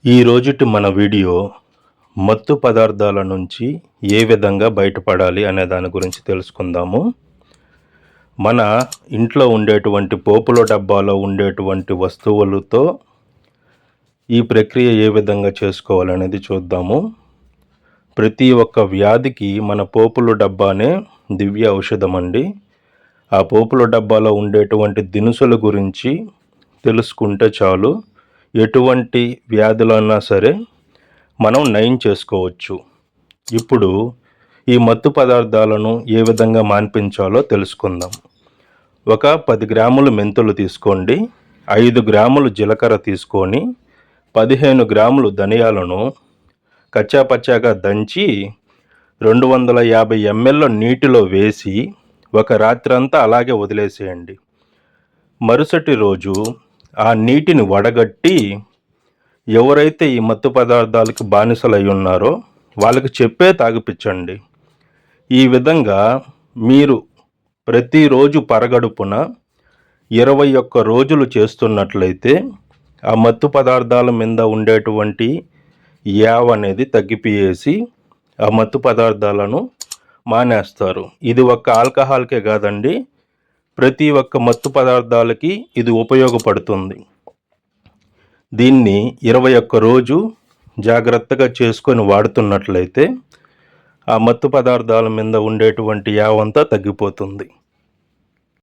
ఈ రోజుటి మన వీడియో మత్తు పదార్థాల నుంచి ఏ విధంగా బయటపడాలి అనే దాని గురించి తెలుసుకుందాము. మన ఇంట్లో ఉండేటువంటి పోపుల డబ్బాలో ఉండేటువంటి వస్తువులతో ఈ ప్రక్రియ ఏ విధంగా చేసుకోవాలనేది చూద్దాము. ప్రతి ఒక్క వ్యాధికి మన పోపుల డబ్బానే దివ్య ఔషధం అండి. ఆ పోపుల డబ్బాలో ఉండేటువంటి దినుసుల గురించి తెలుసుకుంటే చాలు, ఎటువంటి వ్యాధులన్నా సరే మనం నయం చేసుకోవచ్చు. ఇప్పుడు ఈ మత్తు పదార్థాలను ఏ విధంగా మాన్పించాలో తెలుసుకుందాం. ఒక 10 గ్రాములు మెంతులు తీసుకోండి, 5 గ్రాములు జీలకర్ర తీసుకొని 15 గ్రాములు ధనియాలను కచ్చాపచ్చాగా దంచి 250 ml నీటిలో వేసి ఒక రాత్రంతా అలాగే వదిలేసేయండి. మరుసటి రోజు ఆ నీటిని వడగట్టి ఎవరైతే ఈ మత్తు పదార్థాలకు బానిసలై ఉన్నారో వాళ్ళకి చెప్పే తాగిపించండి. ఈ విధంగా మీరు ప్రతిరోజు పరగడుపున 21 రోజులు చేస్తున్నట్లయితే ఆ మత్తు పదార్థాల మీద ఉండేటువంటి యావ అనేది తగ్గిపోయేసి ఆ మత్తు పదార్థాలను మానేస్తారు. ఇది ఒక్క ఆల్కహాల్కే కాదండి, ప్రతి ఒక్క మత్తు పదార్థాలకి ఇది ఉపయోగపడుతుంది. దీన్ని 21 రోజు జాగ్రత్తగా చేసుకొని వాడుతున్నట్లయితే ఆ మత్తు పదార్థాల మీద ఉండేటువంటి యావంతా తగ్గిపోతుంది.